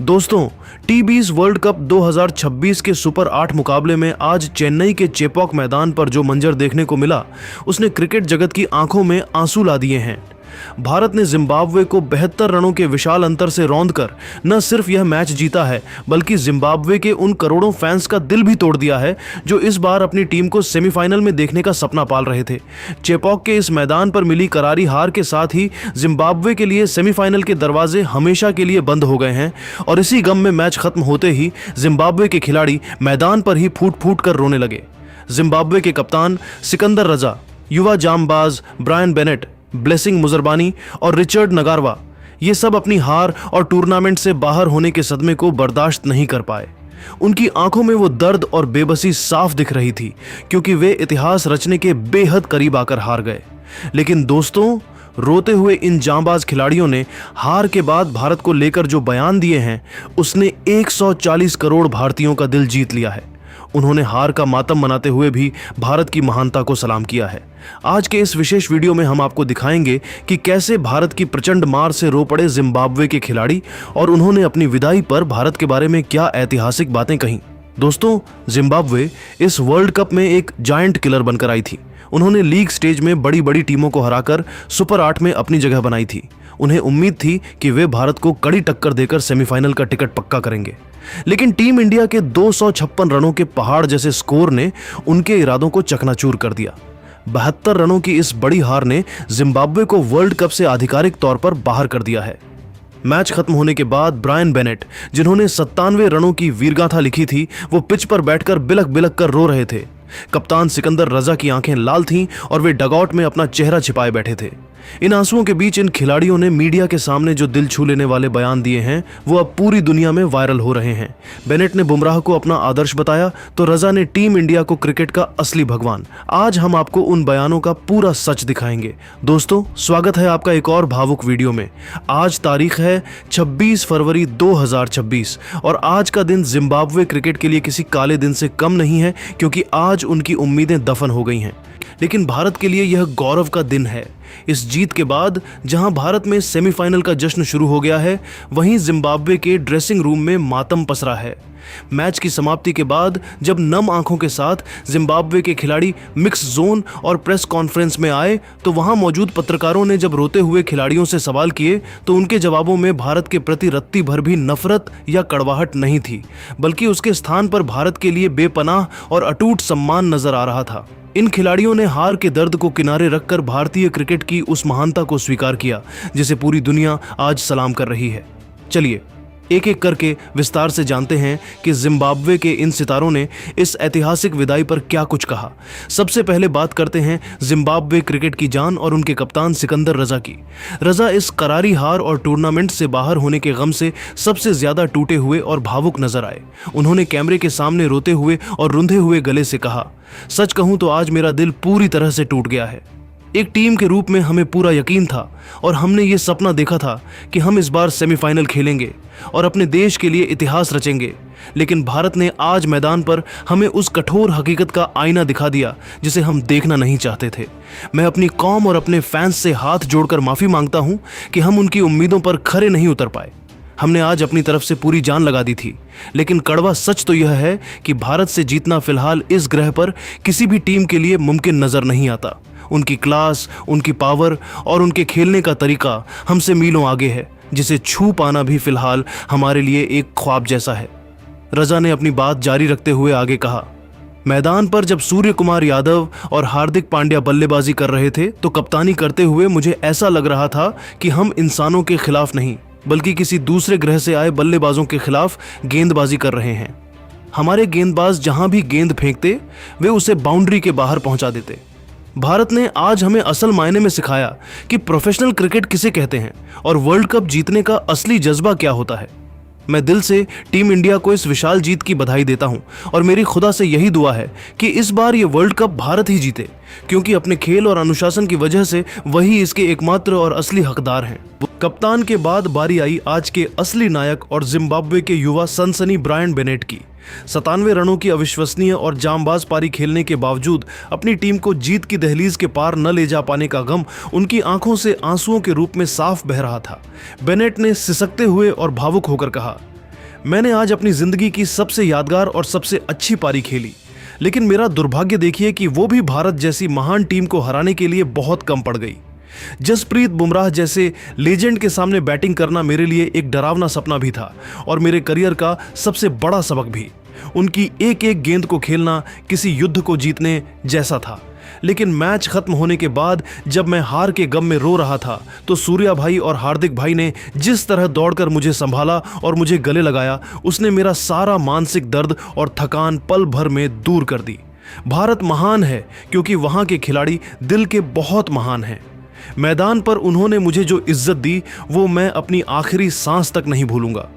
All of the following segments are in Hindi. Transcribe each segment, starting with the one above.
दोस्तों, टी20 वर्ल्ड कप 2026 के सुपर 8 मुकाबले में आज चेन्नई के चेपॉक मैदान पर जो मंजर देखने को मिला, उसने क्रिकेट जगत की आंखों में आंसू ला दिए हैं। भारत ने जिम्बाब्वे को 72 रनों के विशाल अंतर से रौंदकर न सिर्फ यह मैच जीता है, बल्कि जिम्बाब्वे के उन करोड़ों फैंस का दिल भी तोड़ दिया है जो इस बार अपनी टीम को सेमीफाइनल में देखने का सपना पाल रहे थे। चेपॉक के इस मैदान पर मिली करारी हार के साथ ही जिम्बाब्वे के लिए सेमीफाइनल के दरवाजे हमेशा के लिए बंद हो गए हैं और इसी गम में मैच खत्म होते ही जिम्बाब्वे के खिलाड़ी मैदान पर ही फूट फूट कर रोने लगे। जिम्बाब्वे के कप्तान सिकंदर रजा, युवा जांबाज ब्रायन बेनेट, ब्लेसिंग मुजरबानी और रिचर्ड नगारवा, ये सब अपनी हार और टूर्नामेंट से बाहर होने के सदमे को बर्दाश्त नहीं कर पाए। उनकी आंखों में वो दर्द और बेबसी साफ दिख रही थी, क्योंकि वे इतिहास रचने के बेहद करीब आकर हार गए। लेकिन दोस्तों, रोते हुए इन जांबाज खिलाड़ियों ने हार के बाद भारत को लेकर जो बयान दिए हैं, उसने 140 करोड़ भारतीयों का दिल जीत लिया है। उन्होंने हार का मातम मनाते हुए भी भारत की महानता को सलाम किया है। आज के इस विशेष वीडियो में हम आपको दिखाएंगे कि कैसे भारत की प्रचंड मार से रो पड़े जिम्बाब्वे के खिलाड़ी और उन्होंने अपनी विदाई पर भारत के बारे में क्या ऐतिहासिक बातें कहीं। दोस्तों, जिम्बाब्वे इस वर्ल्ड कप में एक जायंट किलर बनकर आई थी। उन्होंने लीग स्टेज में बड़ी बड़ी टीमों को हराकर सुपर 8 में अपनी जगह बनाई थी। उन्हें उम्मीद थी कि वे भारत को कड़ी टक्कर देकर सेमीफाइनल का टिकट पक्का करेंगे, लेकिन टीम इंडिया के 256 रनों के पहाड़ जैसे स्कोर ने उनके इरादों को चकनाचूर कर दिया। 72 रनों की इस बड़ी हार ने जिम्बाब्वे को वर्ल्ड कप से आधिकारिक तौर पर बाहर कर दिया है। मैच खत्म होने के बाद ब्रायन बेनेट, जिन्होंने 97 रनों की वीरगाथा लिखी थी, वो पिच पर बैठकर बिलख बिलख कर रो रहे थे। कप्तान सिकंदर रजा की आंखें लाल थीं और वे डगआउट में अपना चेहरा छिपाए बैठे थे। इन आंसुओं के बीच इन खिलाड़ियों ने मीडिया के सामने जो दिल छू लेने वाले बयान दिए हैं, वो अब पूरी दुनिया में वायरल हो रहे हैं। बेनेट ने बुमराह को अपना आदर्श बताया, तो रजा ने टीम इंडिया को क्रिकेट का असली भगवान। आज हम आपको उन बयानों का पूरा सच दिखाएंगे। दोस्तों, स्वागत है आपका एक और भावुक वीडियो में। आज तारीख है 26 फरवरी 2026 और आज का दिन जिम्बाब्वे क्रिकेट के लिए किसी काले दिन से कम नहीं है, क्योंकि आज उनकी उम्मीदें दफन हो गई हैं। लेकिन भारत के लिए यह गौरव का दिन है। इस जीत के बाद जहां भारत में सेमीफाइनल का जश्न शुरू हो गया है, वहीं जिम्बाब्वे के ड्रेसिंग रूम में मातम पसरा है। मैच की समाप्ति के बाद जब नम आंखों के साथ जिम्बाब्वे के खिलाड़ी मिक्स जोन और प्रेस कॉन्फ्रेंस में आए, तो वहां मौजूद पत्रकारों ने जब रोते हुए खिलाड़ियों से सवाल किए, तो उनके जवाबों में भारत के प्रति रत्ती भर भी नफरत या कड़वाहट नहीं थी, बल्कि उसके स्थान पर भारत के लिए बेपनाह और अटूट सम्मान नजर आ रहा था। इन खिलाड़ियों ने हार के दर्द को किनारे रखकर भारतीय क्रिकेट की उस महानता को स्वीकार किया, जिसे पूरी दुनिया आज सलाम कर रही है। चलिए एक एक करके विस्तार से जानते हैं कि जिम्बाब्वे के इन सितारों ने इस ऐतिहासिक विदाई पर क्या कुछ कहा। सबसे पहले बात करते हैं जिम्बाब्वे क्रिकेट की जान और उनके कप्तान सिकंदर रजा की। रजा इस करारी हार और टूर्नामेंट से बाहर होने के गम से सबसे ज्यादा टूटे हुए और भावुक नजर आए। उन्होंने कैमरे के सामने रोते हुए और रुंधे हुए गले से कहा, सच कहूं तो आज मेरा दिल पूरी तरह से टूट गया है। एक टीम के रूप में हमें पूरा यकीन था और हमने ये सपना देखा था कि हम इस बार सेमीफाइनल खेलेंगे और अपने देश के लिए इतिहास रचेंगे। लेकिन भारत ने आज मैदान पर हमें उस कठोर हकीकत का आईना दिखा दिया जिसे हम देखना नहीं चाहते थे। मैं अपनी कौम और अपने फैंस से हाथ जोड़कर माफी मांगता हूं कि हम उनकी उम्मीदों पर खरे नहीं उतर पाए। हमने आज अपनी तरफ से पूरी जान लगा दी थी, लेकिन कड़वा सच तो यह है कि भारत से जीतना फिलहाल इस ग्रह पर किसी भी ख्वाब के लिए मुमकिन नजर नहीं आता। उनकी क्लास, उनकी पावर और उनके खेलने का तरीका हमसे मीलों आगे है, जिसे छू पाना भी फिलहाल हमारे लिए एक ख्वाब जैसा है। रजा ने अपनी बात जारी रखते हुए आगे कहा, मैदान पर जब सूर्य कुमार यादव और हार्दिक पांड्या बल्लेबाजी कर रहे थे, तो कप्तानी करते हुए मुझे ऐसा लग रहा था कि हम इंसानों के खिलाफ नहीं, बल्कि किसी दूसरे ग्रह से आए बल्लेबाजों के खिलाफ गेंदबाजी कर रहे हैं। हमारे गेंदबाज जहां भी गेंद फेंकते, वे उसे बाउंड्री के बाहर पहुंचा देते। भारत ने आज हमें असल मायने में सिखाया कि प्रोफेशनल क्रिकेट किसे कहते हैं और वर्ल्ड कप जीतने का असली जज्बा क्या होता है। मैं दिल से टीम इंडिया को इस विशाल जीत की बधाई देता हूं और मेरी खुदा से यही दुआ है कि इस बार ये वर्ल्ड कप भारत ही जीते, क्योंकि अपने खेल और अनुशासन की वजह से वही इसके एकमात्र और असली हकदार हैं। कप्तान के बाद बारी आई आज के असली नायक और जिम्बाब्वे के युवा सनसनी ब्रायन बेनेट की। 97 रनों की अविश्वसनीय और जांबाज पारी खेलने के बावजूद अपनी टीम को जीत की दहलीज के पार न ले जा पाने का गम उनकी आंखों से आंसुओं के रूप में साफ बह रहा था। बेनेट ने सिसकते हुए और भावुक होकर कहा, मैंने आज अपनी जिंदगी की सबसे यादगार और सबसे अच्छी पारी खेली, लेकिन मेरा दुर्भाग्य देखिए कि वो भी भारत जैसी महान टीम को हराने के लिए बहुत कम पड़ गई। जसप्रीत बुमराह जैसे लेजेंड के सामने बैटिंग करना मेरे लिए एक डरावना सपना भी था और मेरे करियर का सबसे बड़ा सबक भी। उनकी एक एक गेंद को खेलना किसी युद्ध को जीतने जैसा था। लेकिन मैच खत्म होने के बाद जब मैं हार के गम में रो रहा था तो सूर्या भाई और हार्दिक भाई ने जिस तरह दौड़कर मुझे संभाला और मुझे गले लगाया, उसने मेरा सारा मानसिक दर्द और थकान पल भर में दूर कर दी। भारत महान है क्योंकि वहां के खिलाड़ी दिल के बहुत महान हैं। मैदान पर उन्होंने मुझे जो इज्जत दी वो मैं अपनी आखिरी सांस तक नहीं भूलूंगा।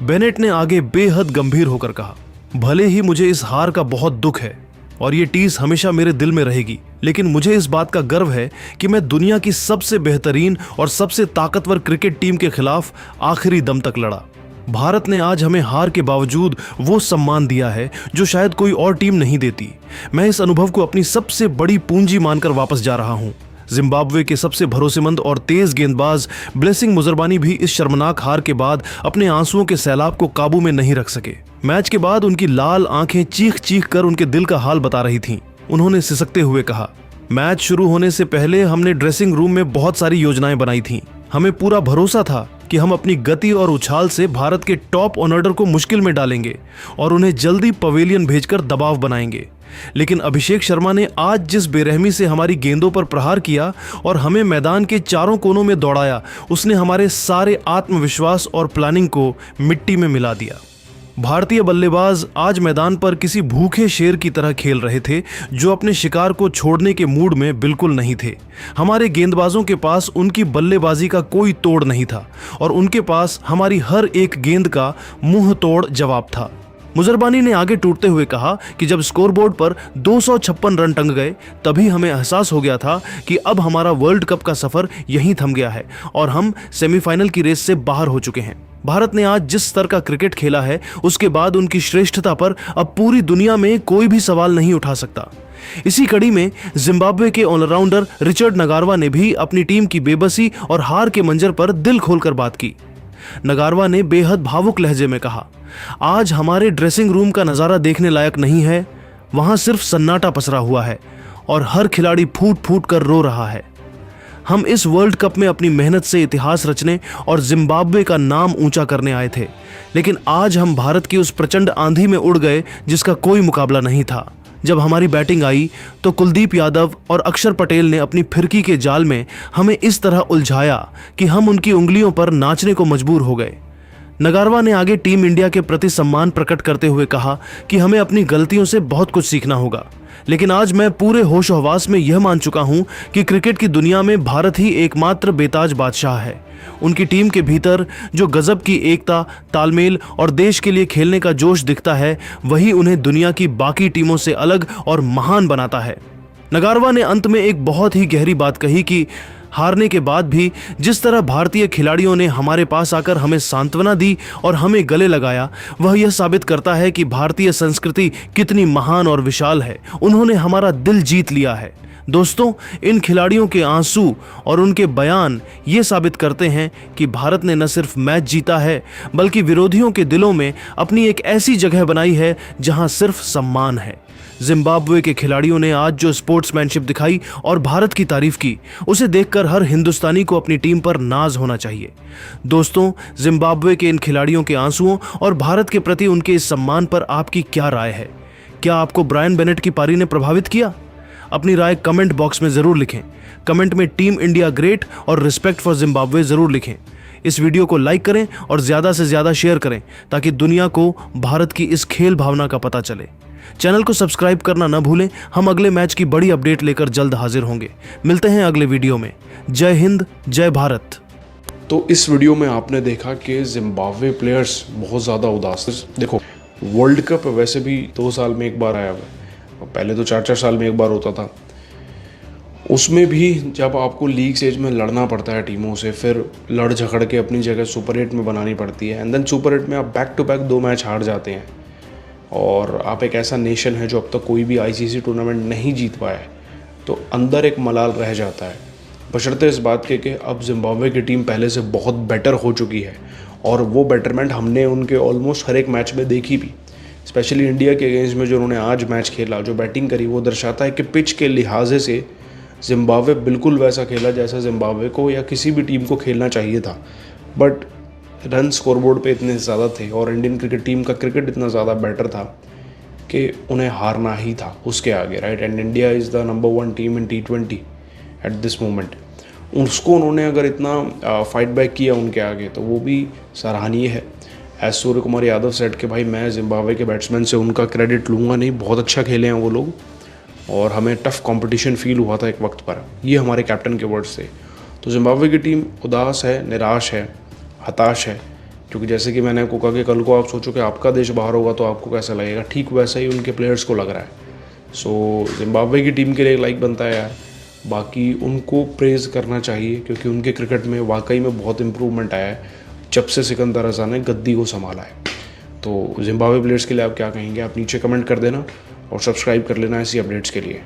बेनेट ने आगे बेहद गंभीर होकर कहा, भले ही मुझे इस हार का बहुत दुख है और ये टीस हमेशा मेरे दिल में रहेगी, लेकिन मुझे इस बात का गर्व है कि मैं दुनिया की सबसे बेहतरीन और सबसे ताकतवर क्रिकेट टीम के खिलाफ आखिरी दम तक लड़ा। भारत ने आज हमें हार के बावजूद वो सम्मान दिया है जो शायद कोई और टीम नहीं देती। मैं इस अनुभव को अपनी सबसे बड़ी पूंजी मानकर वापस जा रहा हूं। जिम्बाब्वे के सबसे भरोसेमंद और तेज गेंदबाज ब्लेसिंग मुजरबानी भी इस शर्मनाक हार के बाद अपने आंसुओं के सैलाब को काबू में नहीं रख सके। मैच के बाद उनकी लाल आंखें चीख चीख कर उनके दिल का हाल बता रही थीं। उन्होंने सिसकते हुए कहा, मैच शुरू होने से पहले हमने ड्रेसिंग रूम में बहुत सारी योजनाएं बनाई थीं। हमें पूरा भरोसा था कि हम अपनी गति और उछाल से भारत के टॉप ऑर्डर को मुश्किल में डालेंगे और उन्हें जल्दी पवेलियन भेजकर दबाव बनाएंगे। लेकिन अभिषेक शर्मा ने आज जिस बेरहमी से हमारी गेंदों पर प्रहार किया और हमें मैदान के चारों कोनों में दौड़ाया, उसने हमारे सारे आत्मविश्वास और प्लानिंग को मिट्टी में मिला दिया। भारतीय बल्लेबाज आज मैदान पर किसी भूखे शेर की तरह खेल रहे थे जो अपने शिकार को छोड़ने के मूड में बिल्कुल नहीं थे। हमारे गेंदबाजों के पास उनकी बल्लेबाजी का कोई तोड़ नहीं था और उनके पास हमारी हर एक गेंद का मुंह तोड़ जवाब था। मुजरबानी ने आगे टूटते हुए कहा कि जब स्कोरबोर्ड पर 256 रन टंग गए तभी हमें एहसास हो गया था कि अब हमारा वर्ल्ड कप का सफर यहीं थम गया है और हम सेमीफाइनल की रेस से बाहर हो चुके हैं। भारत ने आज जिस स्तर का क्रिकेट खेला है उसके बाद उनकी श्रेष्ठता पर अब पूरी दुनिया में कोई भी सवाल नहीं उठा सकता। इसी कड़ी में जिम्बाब्वे के ऑलराउंडर रिचर्ड नगारवा ने भी अपनी टीम की बेबसी और हार के मंजर पर दिल खोलकर बात की। नगारवा ने बेहद भावुक लहजे में कहा, आज हमारे ड्रेसिंग रूम का नजारा देखने लायक नहीं है। वहां सिर्फ सन्नाटा पसरा हुआ है और हर खिलाड़ी फूट फूट कर रो रहा है। हम इस वर्ल्ड कप में अपनी मेहनत से इतिहास रचने और जिम्बाब्वे का नाम ऊंचा करने आए थे, लेकिन आज हम भारत की उस प्रचंड आंधी में उड़ गए जिसका कोई मुकाबला नहीं था। जब हमारी बैटिंग आई तो कुलदीप यादव और अक्षर पटेल ने अपनी फिरकी के जाल में हमें इस तरह उलझाया कि हम उनकी उंगलियों पर नाचने को मजबूर हो गए। नगारवा ने आगे टीम इंडिया के प्रति सम्मान प्रकट करते हुए कहा कि हमें अपनी गलतियों से बहुत कुछ सीखना होगा, लेकिन आज मैं पूरे होश हवास में यह मान चुका हूं कि क्रिकेट की दुनिया में भारत ही एकमात्र बेताज बादशाह है। उनकी टीम के भीतर जो गजब की एकता, तालमेल और देश के लिए खेलने का जोश दिखता है, वही उन्हें दुनिया की बाकी टीमों से अलग और महान बनाता है। नगारवा ने अंत में एक बहुत ही गहरी बात कही कि हारने के बाद भी जिस तरह भारतीय खिलाड़ियों ने हमारे पास आकर हमें सांत्वना दी और हमें गले लगाया, वह यह साबित करता है कि भारतीय संस्कृति कितनी महान और विशाल है। उन्होंने हमारा दिल जीत लिया है। दोस्तों, इन खिलाड़ियों के आंसू और उनके बयान ये साबित करते हैं कि भारत ने न सिर्फ मैच जीता है बल्कि विरोधियों के दिलों में अपनी एक ऐसी जगह बनाई है जहां सिर्फ सम्मान है। जिम्बाब्वे के खिलाड़ियों ने आज जो स्पोर्ट्समैनशिप दिखाई और भारत की तारीफ की, उसे देखकर हर हिंदुस्तानी को अपनी टीम पर नाज होना चाहिए। दोस्तों, जिम्बाब्वे के इन खिलाड़ियों के आंसुओं और भारत के प्रति उनके इस सम्मान पर आपकी क्या राय है? क्या आपको ब्रायन बेनेट की पारी ने प्रभावित किया? अपनी राय कमेंट बॉक्स में जरूर लिखें। कमेंट में टीम इंडिया ग्रेट और रिस्पेक्ट फॉर जिम्बाब्वे जरूर लिखें। इस वीडियो को लाइक करें और ज्यादा से ज्यादा शेयर करें ताकि दुनिया को भारत की इस खेल भावना का पता चले। चैनल को सब्सक्राइब करना न भूलें। हम अगले मैच की बड़ी अपडेट लेकर जल्द हाजिर होंगे। मिलते हैं अगले वीडियो में। जय हिंद, जय भारत। तो इस वीडियो में आपने देखा कि जिम्बाब्वे प्लेयर्स बहुत ज़्यादा उदास थे। देखो, वर्ल्ड कप वैसे भी 2 साल में एक बार आया हुआ है, पहले तो 4-4 साल में एक बार होता था। उसमें भी जब आपको लीग स्टेज में लड़ना पड़ता है टीमों से, फिर लड़ झगड़ के अपनी जगह सुपर 8 में बनानी पड़ती है, एंड देन सुपर 8 में आप बैक टू बैक 2 मैच हार जाते हैं और आप एक ऐसा नेशन है जो अब तक कोई भी आईसीसी टूर्नामेंट नहीं जीत पाया है, तो अंदर एक मलाल रह जाता है। बशर्ते इस बात के कि अब जिम्बाब्वे की टीम पहले से बहुत बेटर हो चुकी है और वो बेटरमेंट हमने उनके ऑलमोस्ट हर एक मैच में देखी भी। स्पेशली इंडिया के अगेंस्ट में जो उन्होंने आज मैच खेला, जो बैटिंग करी, वो दर्शाता है कि पिच के लिहाजे से जिम्बाब्वे बिल्कुल वैसा खेला जैसा जिम्बाब्वे को या किसी भी टीम को खेलना चाहिए था। बट रन स्कोरबोर्ड पे इतने ज़्यादा थे और इंडियन क्रिकेट टीम का क्रिकेट इतना ज़्यादा बेटर था कि उन्हें हारना ही था उसके आगे, right. And India is the number 1 team in T20 at this moment. उसको उन्होंने अगर इतना फाइट बैक किया उनके आगे तो वो भी सराहनीय है। एज सूर्य कुमार यादव सेट के भाई मैं जिम्बाब्वे के बैट्समैन से उनका क्रेडिट लूँगा नहीं, बहुत अच्छा खेले हैं वो लोग और हमें टफ कंपटीशन फील हुआ था एक वक्त पर। ये हमारे कैप्टन के वर्ड्स थे। तो जिम्बाब्वे की टीम उदास है, निराश है, हताश है, क्योंकि जैसे कि मैंने आपको कहा कि कल को आप सोचो कि आपका देश बाहर होगा तो आपको कैसा लगेगा, ठीक वैसा ही उनके प्लेयर्स को लग रहा है। सो जिम्बाब्वे की टीम के लिए लाइक बनता है यार। बाकी उनको प्रेज़ करना चाहिए क्योंकि उनके क्रिकेट में वाकई में बहुत इंप्रूवमेंट आया है जब से सिकंदर रज़ा ने गद्दी को संभाला है। तो जिम्बाब्वे प्लेयर्स के लिए आप क्या कहेंगे, आप नीचे कमेंट कर देना और सब्सक्राइब कर लेना ऐसी अपडेट्स के लिए।